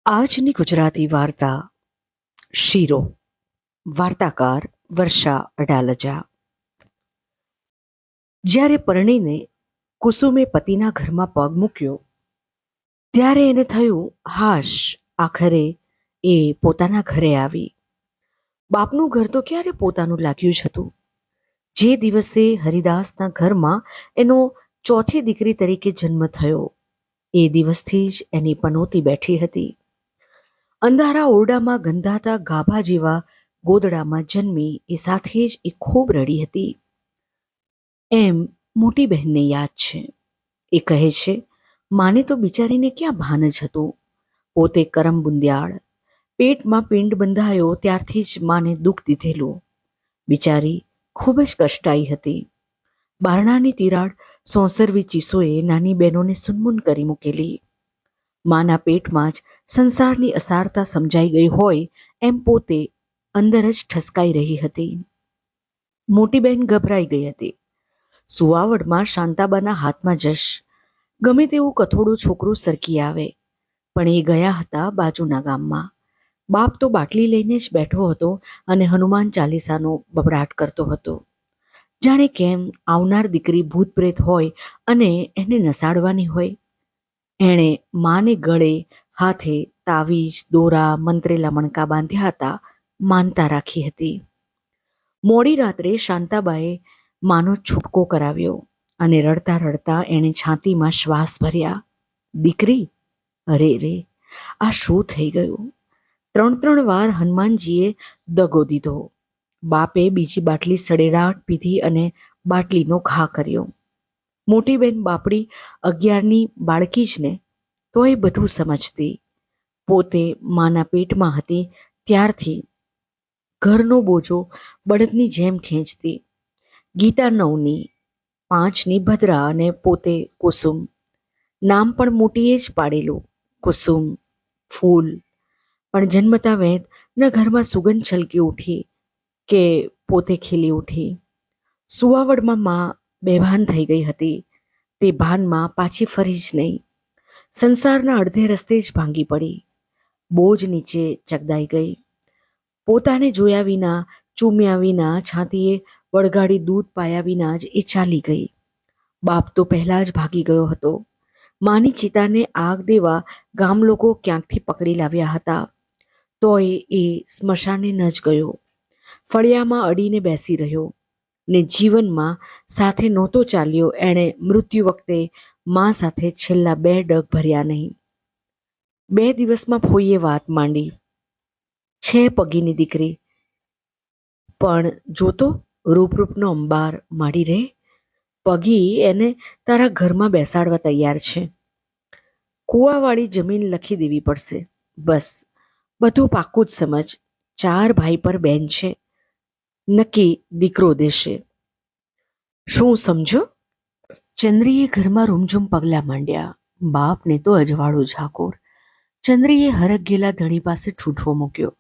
આજની ગુજરાતી વાર્તા શીરો. વાર્તાકાર વર્ષા અડાલજા. જ્યારે પરણીને કુસુમે પતિના ઘરમાં પગ મૂક્યો ત્યારે એને થયું, હાશ, આખરે એ પોતાના ઘરે આવી. બાપનું ઘર તો ક્યારે પોતાનું લાગ્યું જ હતું. જે દિવસે હરિદાસના ઘરમાં એનો ચોથી દીકરી તરીકે જન્મ થયો એ દિવસથી જ એની પનોતી બેઠી હતી. અંધારા ઓરડામાં ગંધાતા ગાભા જેવા ગોદડામાં જન્મી એ સાથે જ એ ખૂબ રડી હતી. એમ મોટી બહેનને યાદ છે. એ કહે છે, માને તો બિચારીને ક્યાં ભાન જ હતું. પોતે કરમ બુંદિયાળ, પેટમાં પિંડ બંધાયો ત્યારથી જ માને દુઃખ દીધેલું. બિચારી ખૂબ જ કષ્ટાઈ હતી. બારણાની તિરાડ સોંસરવી ચીસોએ નાની બહેનોને સુનમુન કરી મૂકેલી. માના પેટમાં જ સંસારની અસારતા સમજાઈ ગઈ હોય એમ પોતે અંદર જ ઠસકાઈ રહી હતી. મોટી બહેન ગભરાઈ ગઈ હતી. સુવાવડમાં શાંતાબાના હાથમાં જશ. ગમે તેવું કથોડું છોકરું સરકી આવે. પણ એ ગયા હતા બાજુના ગામમાં. બાપ તો બાટલી લઈને જ બેઠો હતો અને હનુમાન ચાલીસાનો બબડાટ કરતો હતો. જાણે કેમ આવનાર દીકરી ભૂત પ્રેત હોય અને એને નસાડવાની હોય. એણે માને ગળે હાથે તાવીજ, દોરા, મંત્રેલા મણકા બાંધ્યા હતા, માનતા રાખી હતી. મોડી રાત્રે શાંતાબાએ માનો છૂટકો કરાવ્યો અને રડતા રડતા એણે છાતીમાં શ્વાસ ભર્યા. દીકરી, અરે રે, આ શું થઈ ગયું? 3 વાર હનુમાનજીએ દગો દીધો. બાપે બીજી બાટલી સડેરાટ પીધી અને બાટલીનો ઘા કર્યો. મોટી બેન બાપડી 11ની બાળકી જ ને, તો એ બધું સમજતી. પોતે માના પેટમાં હતી ત્યારથી ઘરનો બોજો બળદની જેમ ખેંચતી. ગીતા 9ની, 5ની ભદ્રા અને પોતે કુસુમ. નામ પણ મોટીએ જ પાડેલું, કુસુમ, ફૂલ. પણ જન્મતા વેત ન ઘરમાં સુગંધ છલકી ઉઠી કે પોતે ખીલી ઉઠી. સુવાવડમાં માં બેભાન થઈ ગઈ હતી. તે ભાનમાં પાછી ફરી જ નહીં. સંસારના અડધે રસ્તે જ ભાંગી પડી. બોજ નીચે ચગદાઈ ગઈ. પોતાને જોયા વિના, ચૂમ્યા વિના, છાતીએ વળગાડી દૂધ પાયા વિના જ એ ચાલી ગઈ. બાપ તો પહેલા જ ભાગી ગયો હતો. માની ચિતાને આગ દેવા ગામ લોકો ક્યાંકથી પકડી લાવ્યા હતા. તોય એ સ્મશાને ન જ ગયો. ફળિયામાં અડીને બેસી રહ્યો ને જીવનમાં સાથે નહોતો ચાલ્યો. એણે મૃત્યુ વખતે મા સાથે છેલ્લા 2 ડગ ભર્યા નહીં. 2 દિવસમાં ફોઈએ વાત માંડી. છે પગીની દીકરી, પણ જોતો રૂપરૂપનો અંબાર માડી રે. પગી એને તારા ઘરમાં બેસાડવા તૈયાર છે. કુવાવાળી જમીન લખી દેવી પડશે. બસ, બધું પાક્કું જ સમજ. 4 ભાઈ પર બેન છે. નક્કી દીકરો દેશે. શું સમજો? ચંદ્રીએ ઘરમાં રૂમઝૂમ પગલાં માંડ્યા. બાપને તો અજવાળું ઝાકોર. ચંદ્રીએ હરખ ગયેલા ધણી પાસે ઠૂઠવો મૂક્યો.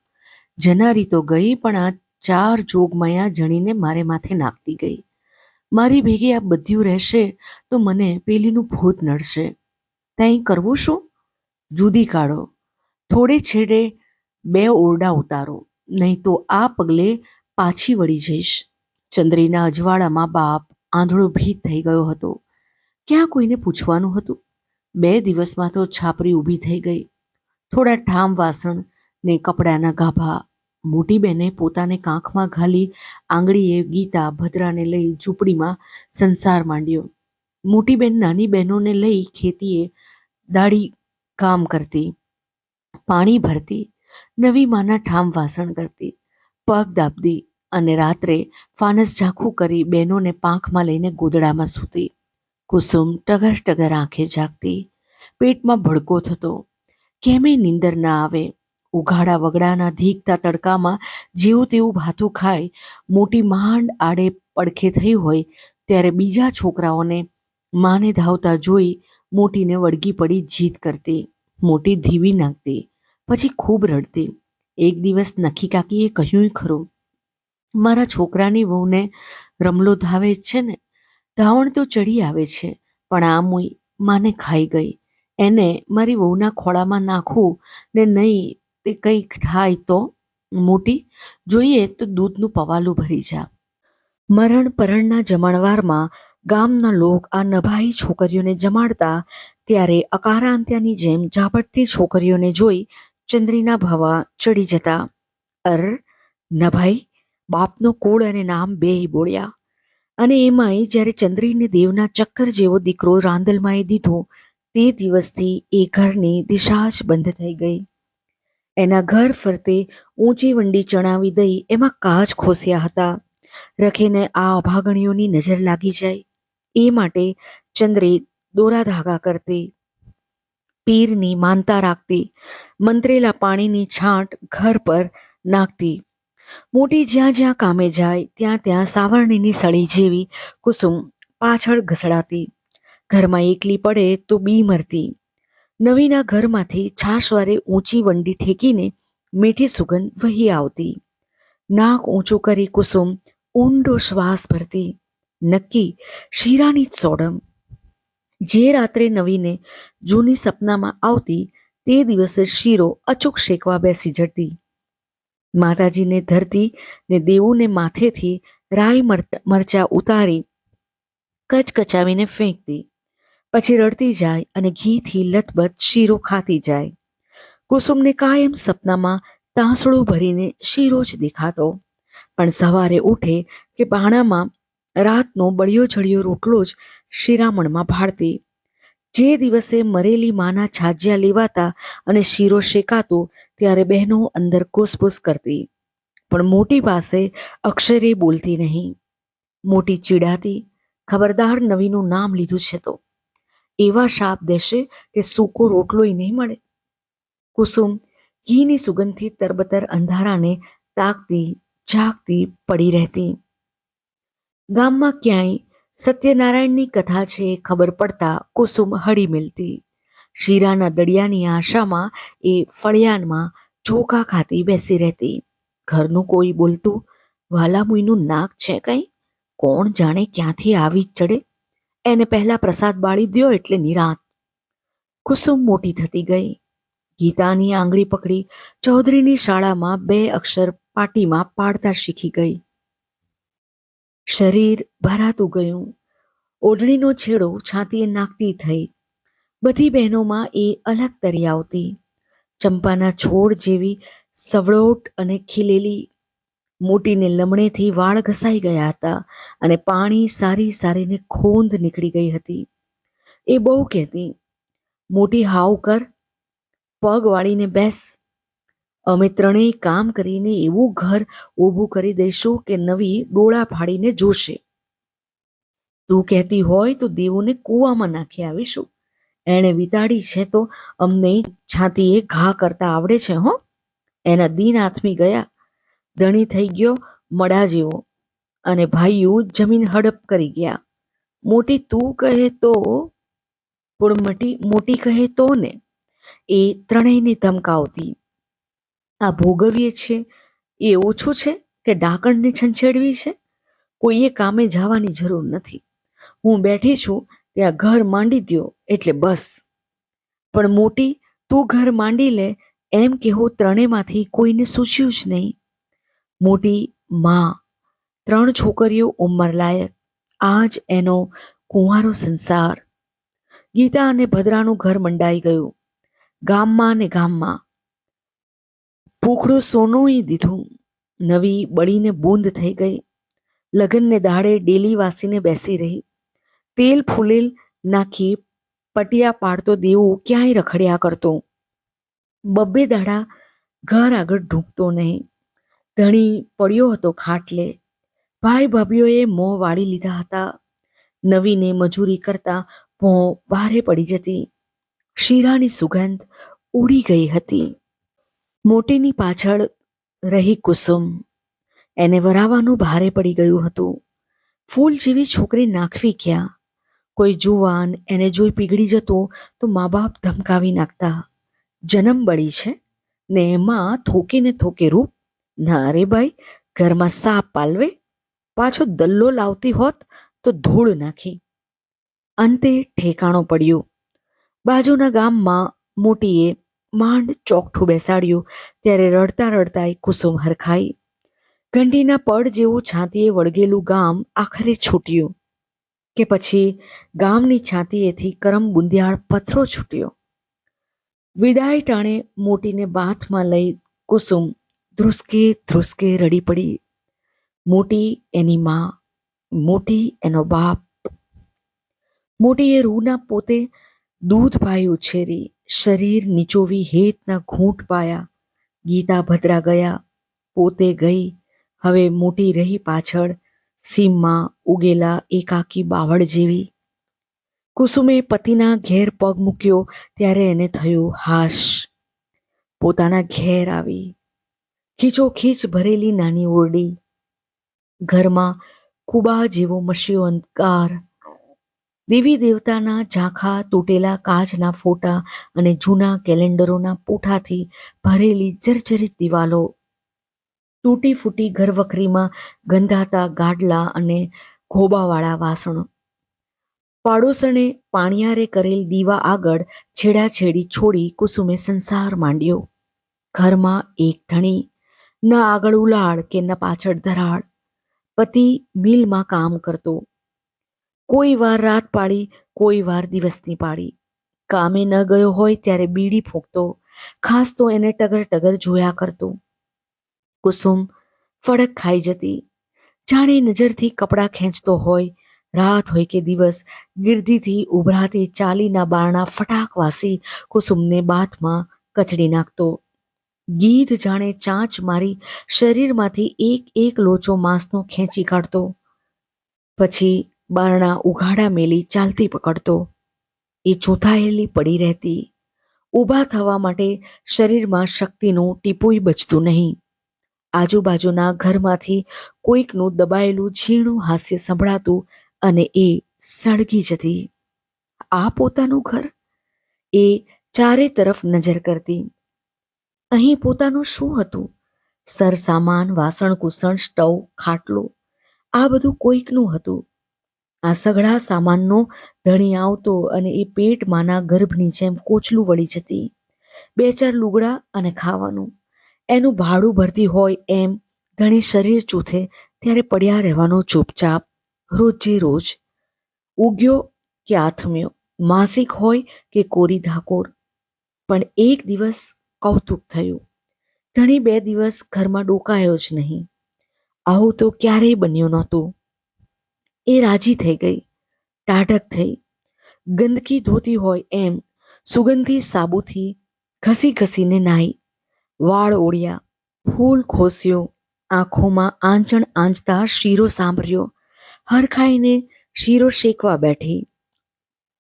જનારી તો ગઈ, પણ આ 4 જોગમાયા જણીને મારે માથે નાખતી ગઈ. મારી ભેગી આ બધ્યું રહેશે તો મને પેલીનું ભૂત નડશે. ત્યાં કરવું શું? જુદી કાઢો. થોડે છેડે 2 ઓરડા ઉતારો, નહીં તો આ પગલે પાછી વળી જઈશ. ચંદ્રીના અજવાળામાં બાપ આંધળો ભીત થઈ ગયો હતો. ક્યાં કોઈને પૂછવાનું હતું? 2 દિવસમાં તો છાપરી ઊભી થઈ ગઈ. થોડા ઠામ વાસણ ને કપડાના ગાભા. મોટી બેને પોતાને કાંખમાં ઘાલી આંગળીએ ગીતા, ભદ્રાને લઈ ઝૂંપડીમાં સંસાર માંડ્યો. મોટી બેન નાની બહેનોને લઈ ખેતીએ દાળી કામ કરતી, પાણી ભરતી, નવી માના ઠામ વાસણ કરતી, પગ દાબદી અને રાત્રે ફાનસ ઝાંખું કરી બહેનોને પાંખમાં લઈને ગોદડામાં સૂતી. કુસુમ ટગર ટગર આંખે જાગતી. પેટમાં ભડકો થતો. કેમે નીંદર ના આવે. ઉઘાડા વગડાના ધીકતા તડકામાં જેવું તેવું ભાથું ખાઈ મોટી માંડ આડે પડખે થઈ હોય ત્યારે બીજા છોકરાઓને માને ધાવતા જોઈ મોટીને વળગી પડી જીદ કરતી. મોટી ધીવી નાખતી, પછી ખૂબ રડતી. એક દિવસ નખી કાકીએ કહ્યું ખરું, મારા છોકરાની વહુને રમલો ધાવે છે ને, ધાવણ તો ચડી આવે છે, પણ આ મુઈ માને ખાઈ ગઈ. એને મારી વહુના ખોળામાં નાખવું ને નહીં તે કંઈક થાય તો મોટી જોઈએ તો દૂધનું પવાલું ભરી જા. મરણ પરણના જમણવારમાં ગામના લોક આ નભાઈ છોકરીઓને જમાડતા ત્યારે અકારાંત્યાની જેમ ઝાપટતી છોકરીઓને જોઈ ચંદ્રીના ભવા ચડી જતા. અર નભાઈ બાપનો કુળ અને નામ બેય બોલ્યા. અને એમાંય જ્યારે ચંદ્રીને દેવના ચક્કર જેવો દીકરો રાંદલમાએ દીધો તે દિવસથી એ ઘરની દિશા જ બંધ થઈ ગઈ. એના ઘર ફરતે ઊંચી વંડી ચણાવી દઈ એમાં કાચ ખોસ્યા હતા. રખીને આ અભાગણીઓની નજર લાગી જાય એ માટે ચંદ્રી દોરા ધાગા કરતી, પીરની માનતા રાખતી, મંત્રેલા પાણીની છાંટ ઘર પર નાખતી. મોટી જ્યાં જ્યાં કામે જાય ત્યાં ત્યાં સાવરણીની સળી જેવી કુસુમ પાછળ ઘસડાતી. ઘરમાં એકલી પડે તો બી મરતી. નવીના ઘરમાંથી છાશવારે ઊંચી વંડી ઠેકીને મીઠી સુગંધ વહી આવતી. નાક ઊંચું કરી કુસુમ ઊંડો શ્વાસ ભરતી. નક્કી શીરાની જ સોડમ. જે રાત્રે નવીને જૂની સપનામાં આવતી તે દિવસે શીરો અચૂક શેકવા બેસી જતી. માતાજીને ધરતી ને દેવુને માથેથી રાઈ મરચા ઉતારી કચકચાવીને ફેંકતી. પછી રડતી જાય અને ઘીથી લથબથ શીરો ખાતી જાય. કુસુમને કાયમ સપનામાં તાંસળું ભરીને શીરો જ દેખાતો. પણ સવારે ઉઠે કે ભાણામાં રાતનો બળિયો જળિયો રોટલો જ શિરામણમાં ભાળતી. જે દિવસે મરેલી માના છાજિયા લેવાતા અને શીરો શેકાતો ત્યારે બહેનો અંદર કૂસપૂસ કરતી. પણ મોટી પાસે અક્ષરે બોલતી નહીં. મોટી ચીડાતી, ખબરદાર નવીનું નામ લીધું છે તો એવા શાપ દેશે કે સૂકો રોટલોય નહીં મળે. કુસુમ ઘીની સુગંધથી તરબતર અંધારાને તાકતી જાગતી પડી રહેતી. ગામમાં ક્યાંય સત્યનારાયણની કથા છે ખબર પડતા કુસુમ હળી મિલતી. શીરાના દડિયાની આશામાં એ ફળિયાનમાં ચોખા ખાતી બેસી રહેતી. ઘરનું કોઈ બોલતું, વાલામુઈનું નાક છે કંઈ? કોણ જાણે ક્યાંથી આવી ચડે? એને પહેલા પ્રસાદ બાળી દ્યો એટલે નિરાંત. કુસુમ મોટી થતી ગઈ. ગીતાની આંગળી પકડી ચૌધરીની શાળામાં 2 અક્ષર પાટીમાં પાડતા શીખી ગઈ. શરીર ભરાતું ગયું. ઓઢણીનો છેડો છાતીએ નાખતી થઈ. બધી બહેનોમાં એ અલગ તરી આવતી. ચંપાના છોડ જેવી સવળોટ અને ખીલેલી. મોટીને લમણેથી વાળ ઘસાઈ ગયા હતા અને પાણી સારી સારીને ખોંદ નીકળી ગઈ હતી. એ બહુ કહેતી, મોટી હાવ કર, પગ વાળીને બેસ. અમે ત્રણેય કામ કરીને એવું ઘર ઊભું કરી દઈશું કે નવી ડોળા ફાડીને જોશે. તું કહેતી હોય તો દેવોને કૂવામાં નાખી આવીશું. એણે વિતાડી છે તો અમને છાતીએ ઘા કરતા આવડે છે હો. એના દિન આથમી ગયા. ધણી થઈ ગયો મડા જેવો અને ભાઈઓ જમીન હડપ કરી ગયા. મોટી તું કહે તો પણ મોટી કહે તો ને એ ત્રણેયને ધમકાવતી. આ ભોગવીએ છે એ ઓછું છે કે ડાકણને છંછેડવી છે? કોઈએ કામે જવાની જરૂર નથી. હું બેઠી છું ત્યાં ઘર માંડી દ્યો એટલે બસ. પણ મોટી તું ઘર માંડી લે એમ કહેવું ત્રણેયમાંથી કોઈને સૂચ્યું જ નહીં. મોટી માં, 3 છોકરીઓ ઉંમરલાયક. આજ એનો કુંવારો સંસાર. ગીતા અને ભદ્રાનું ઘર મંડાઈ ગયું. ગામમાં ને ગામમાં પૂખડું સોનુંય દીધું. નવી બળીને બૂંદ થઈ ગઈ. લગ્નને દાડે ડેલી વાસીને બેસી રહી. તેલ ફૂલેલ નાખી પટિયા પાડતો દેવું ક્યાંય રખડ્યા કરતો. 2 દાડા ઘર આગળ ઢૂંકતો નહીં. ધણી પડ્યો હતો ખાટલે. ભાઈ ભાભીઓએ મોં વાળી લીધા હતા. નવીને મજૂરી કરતા મોં ભારે પડી જતી. શીરાની સુગંધ ઉડી ગઈ હતી. મોટીની પાછળ રહી કુસુમ. એને વરાવાનું ભારે પડી ગયું હતું. ફૂલ જેવી છોકરી નાખવી ક્યાં? કોઈ જુવાન એને જોઈ પીગળી જતો તો મા બાપ ધમકાવી નાખતા. જન્મ બળી છે ને એમાં થોકે ને થોકે રૂપ. ના રે ભાઈ, ઘરમાં સાપ પાલવે. પાછો દલ્લો લાવતી હોત તો ધૂળ નાખી. અંતે ઠેકાણો પડ્યો. બાજુના ગામમાં મોટીએ માંડ ચોકઠું બેસાડ્યું ત્યારે રડતા રડતાય કુસુમ હરખાઈ. ઘંટીના પડ જેવું છાતીએ વળગેલું ગામ આખરે છૂટ્યું કે પછી ગામની છાતીએથી કરમ બુંદિયાળ પથરો છૂટ્યો. વિદાય ટાણે મોટીને બાથમાં લઈ કુસુમ ધ્રુસકે ધ્રુસકે રડી પડી. મોટી એની માં, મોટી એનો બાપ. મોટીએ રૂના પોતે દૂધ પાઈ ઉછેરી, શરીર નીચોવી હેતના ઘૂંટ પાયા. ગીતા ભદ્રા ગયા, પોતે ગઈ. હવે મોટી રહી પાછળ, સીમમાં ઉગેલા એકાકી બાવળ જેવી. કુસુમે પતિના ઘેર પગ મૂક્યો ત્યારે એને થયું હાશ, પોતાના ઘેર આવી. ખીચોખીચ ભરેલી નાની ઓરડી, ઘરમાં કુબા જેવો મસ્યો અંધકાર, દેવી દેવતાના ઝાંખા તૂટેલા કાચના ફોટા અને જૂના કેલેન્ડરોના પૂઠાથી ભરેલી જર્જરિત દિવાલો, તૂટી ફૂટી ઘરવખરીમાં ગંધાતા ગાડલા અને ઘોબાવાળા વાસણો. પાડોશણે પાણિયારે કરેલ દીવા આગળ છેડાછેડી છોડી કુસુમે સંસાર માંડ્યો. ઘરમાં એક ધણી, ન આગળ ઉલાળ કે ન પાછળ ધરાળ. પતિ મિલમાં કામ કરતો, કોઈ વાર રાત પાડી, કોઈ વાર દિવસની પાડી. કામે ન ગયો હોય ત્યારે બીડી ફૂંકતો, ખાસ તો એને ટગર ટગર જોયા કરતો. કુસુમ ફડક ખાઈ જતી, જાણે નજરથી કપડાં ખેંચતો હોય. રાત હોય કે દિવસ, ગિરધીથી ઉભરાતી ચાલીના બારણા ફટાક વાસી કુસુમને બાથમાં કચડી નાખતો. ગીધ જાણે ચાંચ મારી શરીરમાંથી એક એક લોચો માંસનો ખેંચી કાઢતો. પછી બારણા ઉઘાડા મેલી ચાલતી પકડતો. એ ચોથાયેલી પડી રહેતી. ઊભા થવા માટે શરીરમાં શક્તિનું ટીપુંય બચતું નહીં. આજુબાજુના ઘરમાંથી કોઈકનું દબાયેલું ઝીણું હાસ્ય સંભળાતું અને એ સળગી જતી. આ પોતાનું ઘર? એ ચારે તરફ નજર કરતી. અહીં પોતાનું શું હતું? સરસામાન, વાસણ કુસણ, સ્ટવ, ખાટલો, આ બધું કોઈકનું હતું. આ સઘળા સામાનનો ધણી આવતો અને એ પેટમાંના ગર્ભની જેમ કોચલું વળી જતી. 2-4 લુગડા અને ખાવાનું, એનું ભાડું ભરતી હોય એમ ધણી શરીર ચૂથે ત્યારે પડ્યા રહેવાનું ચૂપચાપ, રોજે રોજ. ઉગ્યો કે આથમ્યો, માસિક હોય કે કોરી ધાકોર. પણ એક દિવસ કૌતુક થયું. ધણી 2 દિવસ ઘરમાં ડોકાયો જ નહીં. આવું તો ક્યારેય બન્યું નહોતું. એ રાજી થઈ ગઈ, ટાઢક થઈ. ગંદકી ધોતી હોય એમ સુગંધી સાબુથી ઘસી ઘસીને નાઈ. વાળ ઓળ્યા, ફૂલ ખોસ્યું, આંખોમાં આંચણ આંચતા શીરો સાંભળ્યો. હરખાઈને શીરો શેકવા બેઠી.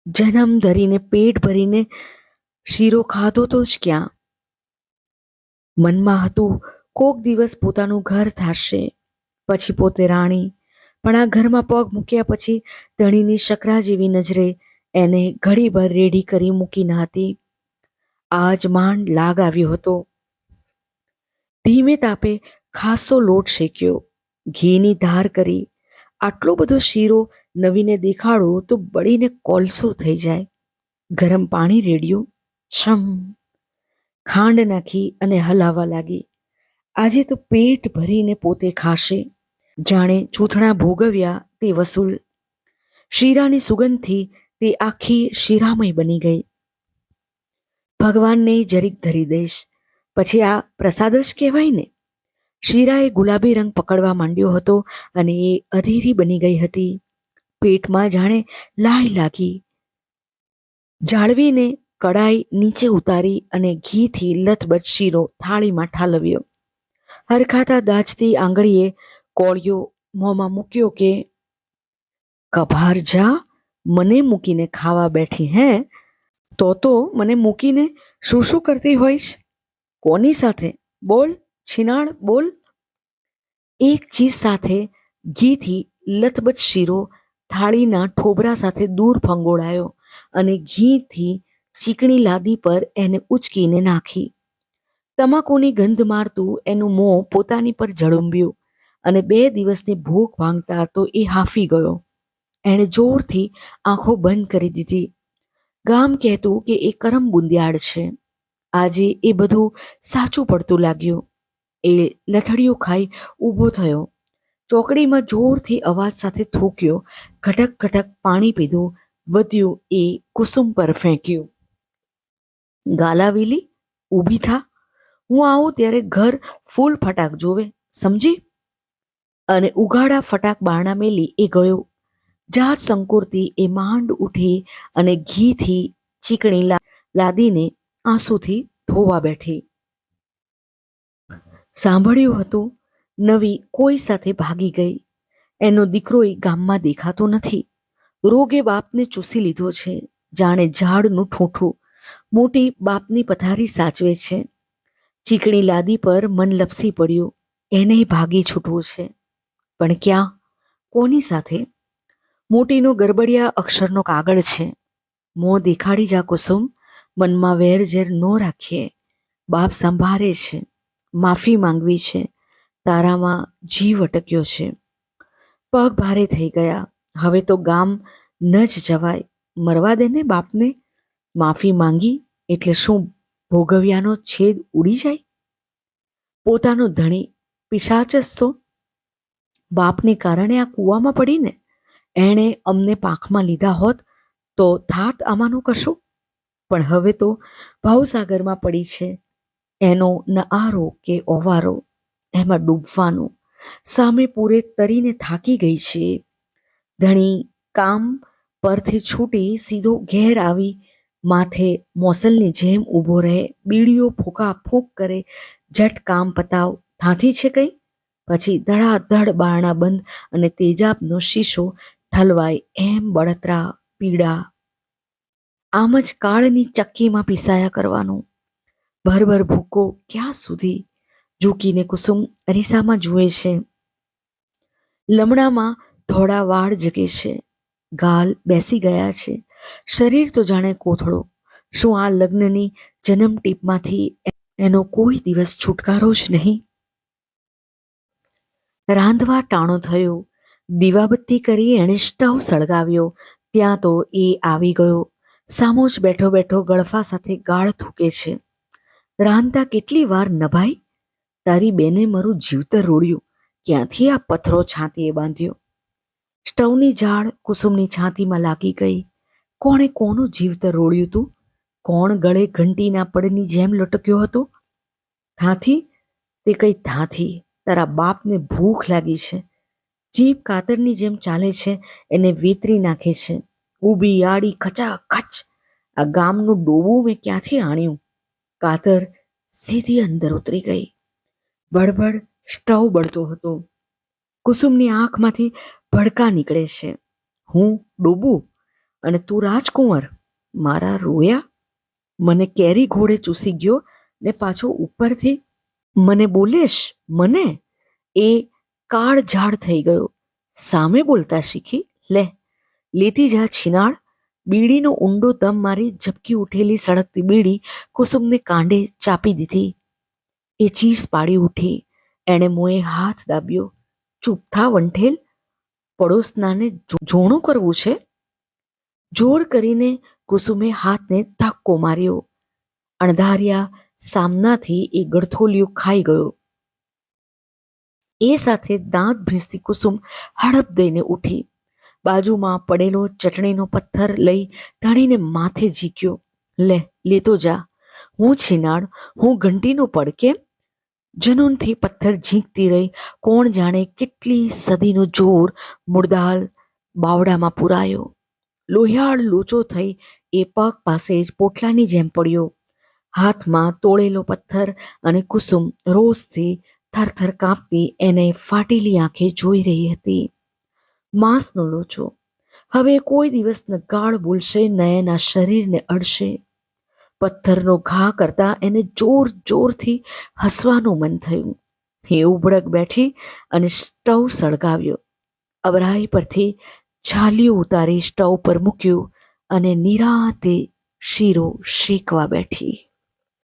જન્મ ધરીને પેટ ભરીને શીરો ખાધો તો જ ક્યાં. મનમાં હતું કોક દિવસ પોતાનું ઘર થાશે, પછી પોતે રાણી. પણ આ ઘરમાં પગ મૂક્યા પછી ધણીની શકરા જેવી નજરે એને ઘડીભર રેડી કરી મૂકી ન હતી. આજ માંડ લાગ આવ્યો હતો. ધીમે તાપે ખાસો લોટ શેક્યો, ઘીની ધાર કરી. આટલો બધો શીરો નવીને દેખાડો તો બળીને કોલસો થઈ જાય. ગરમ પાણી રેડ્યું, છમ. ખાંડ નાખી અને હલાવવા લાગી. આજે તો પેટ ભરીને પોતે ખાશે. જાણે ચૂથણા ભોગવ્યા તે વસૂલ. શીરાની સુગંધથી તે આખી શીરામય બની ગઈ. ભગવાનને જરીક ધરી દઈશ, પછી આ પ્રસાદ જ કહેવાય ને. શીરાએ ગુલાબી રંગ પકડવા માંડ્યો હતો અને એ અધીરી બની ગઈ હતી. પેટમાં જાણે લાય લાગી. જાળવીને કડાઈ નીચે ઉતારી અને ઘીથી લથબથ શીરો થાળીમાં ઠાલવ્યો. હરખાતા દાજતી આંગળીએ કોળિયો મોંમાં મૂક્યો કે કભાર જા, મને મૂકીને ખાવા બેઠી હે? તો મને મૂકીને શું શું કરતી હોઈશ? કોની સાથે? બોલ છીનાળ, બોલ. એક ચીજ સાથે ઘીથી લથબથ શીરો થાળીના ઠોબરા સાથે દૂર ફંગોળાયો અને ઘીથી ચીકણી લાદી પર એને ઉચકીને નાખી. તમાકુની ગંધ મારતું એનું મોં પોતાની પર ઝળુંબ્યું અને 2 દિવસની ભૂખ ભાંગતા તો એ હાંફી ગયો. એણે જોરથી આંખો બંધ કરી દીધી. ગામ કહેતું કે એ કરમ બુંદિયાળ છે. આજે એ બધું સાચું પડતું લાગ્યું. એ લથડીઓ ખાઈ ઊભો થયો. ચોકડીમાં જોરથી અવાજ સાથે થૂક્યો. ઘટક ઘટક પાણી પીધું. વધ્યું એ કુસુમ પર ફેંક્યું. ગાલાવીલી, ઊભી થા. હું આવું ત્યારે ઘર ફૂલ ફટાક જોવે, સમજી? અને ઉઘાડા ફટાક બારણા મેલી એ ગયો. જાત સંકોરતી એ માંડ ઉઠી અને ઘીથી ચીકણી લાદીને આંસુથી ધોવા બેઠી. સાંભળ્યું હતું નવી કોઈ સાથે ભાગી ગઈ. એનો દીકરોય ગામમાં દેખાતો નથી. રોગે બાપને ચૂસી લીધો છે, જાણે ઝાડનું ઠૂઠું. મોટી બાપની પથારી સાચવે છે. ચીકણી લાદી પર મન લપસી પડ્યું. એનેય ભાગી છૂટવું છે, પણ ક્યાં, કોની સાથે? મોટીનો ગરબડિયા અક્ષરનો કાગળ છે. મોં દેખાડી જા કુસુમ, મનમાં વેર ઝેર ન રાખીએ. બાપ સંભારે છે, માફી માંગવી છે. તારામાં જીવ અટક્યો છે. પગ ભારે થઈ ગયા. હવે તો ગામ ન જ જવાય. મરવા દે ને બાપને. માફી માંગી એટલે શું ભોગવ્યાનો છેદ ઉડી જાય? પોતાનો ધણી પિશાચ જ તો. બાપને કારણે આ કૂવામાં પડીને. એણે અમને પાંખમાં લીધા હોત તો થાત આમાંનું કશું. પણ હવે તો ભાવસાગરમાં પડી છે. એનો ન આરો કે ઓવારો. એમાં ડૂબવાનું. સામે પૂરે તરીને થાકી ગઈ છે. ધણી કામ પરથી છૂટી સીધો ઘેર આવી માથે મોસલની જેમ ઊભો રહે. બીડીઓ ફૂંકા ફૂંક કરે. ઝટ કામ પતાવ. થાથી છે કઈ? પછી ધડાધડ બારણા બંધ અને તેજાબનો શીશો ઠલવાય એમ બળતરા, પીડા. આમ જ કાળની ચક્કીમાં પીસાયા કરવાનું. ભરભર ભૂકો ક્યાં સુધી? ઝૂકીને કુસુમ અરીસામાં જુએ છે. લમણામાં ધોળા વાળ જગે છે. ગાલ બેસી ગયા છે. શરીર તો જાણે કોથળો. શું આ લગ્નની જન્મ ટીપમાંથી એનો કોઈ દિવસ છુટકારો જ નહીં? રાંધવા ટાણો થયો. દીવાબત્તી કરી એણે સ્ટવ સળગાવ્યો. ત્યાં તો એ આવી ગયો. સામો જ બેઠો બેઠો ગળફા સાથે ગાળ થૂકે છે. રાંધતા કેટલી વાર નભાઈ? તારી બેને મારું જીવતર રોડ્યું. ક્યાંથી આ પથરો છાતીએ બાંધ્યો? સ્ટવની ઝાડ કુસુમની છાતીમાં લાગી ગઈ. કોણે કોનું જીવતર રોડ્યું તું? કોણ ગળે ઘંટીના પડની જેમ લટક્યો હતો? થાથી? તે કઈ થાથી? તારા બાપને ભૂખ લાગી છે. જીભ કાતરની જેમ ચાલે છે. એને વેતરી નાખે છે. ઊભી આડી ખચાખચ. આ ગામનું ડોબું મેં ક્યાંથી આણ્યું? કાતર સીધી અંદર ઉતરી ગઈ. બળબડ સ્ટવ બળતો હતો. કુસુમની આંખમાંથી ભડકા નીકળે છે. હું ડોબું અને તું રાજકુંવર? મારા રોયા? મને કેરી ઘોડે ચૂસી ગયો ને પાછો ઉપરથી મને બોલેશ? મને? એ કાળ ઝાડ થઈ ગયો. સામે બોલતા શીખી? લે, લેતી જા છીનાળ. બીડીનો ઊંડો દમ મારી ઝબકી ઉઠેલી સળગતી બીડી કુસુમને કાંડે ચાપી દીધી. એ ચીસ પાડી ઉઠી. એણે મોંએ હાથ દાબ્યો. ચૂપ થા વંઠેલ. પડોશનાને જોણું કરવું છે? જોર કરીને કુસુમે હાથને ધક્કો માર્યો. અણધાર્યા સામનાથી એ ગળથોલિયું ખાઈ ગયો. એ સાથે દાંત ભીંસતી કુસુમ હડપ દઈને ઉઠી. બાજુમાં પડેલો ચટણીનો પથ્થર લઈ ધણીને માથે ઝીક્યો. લે, લેતો જા. હું છીનાળ, હું ઘંટીનો પડ કેમ? જનૂનથી પથ્થર ઝીંકતી રહી. કોણ જાણે કેટલી સદીનો જોર મુર્દાલ બાવડામાં પુરાયો. લોહિયાળ લોચો થઈ એ પગ પાસે જ પોટલાની જેમ પડ્યો. હાથમાં તોળેલો પથ્થર અને કુસુમ રોષથી થરથર કાંપતી એને ફાટેલી આંખે જોઈ રહી હતી. માંસનો લોચો. હવે કોઈ દિવસ ન ગાળ બોલશે ન એના શરીરને અડશે. પથ્થરનો ઘા કરતા એને જોર જોરથી હસવાનું મન થયું. એ ઉબળક બેઠી અને સ્ટવ સળગાવ્યો. અબરાઈ પરથી છાલિયું ઉતારી સ્ટવ પર મૂક્યું અને નિરાંતે શીરો શેકવા બેઠી.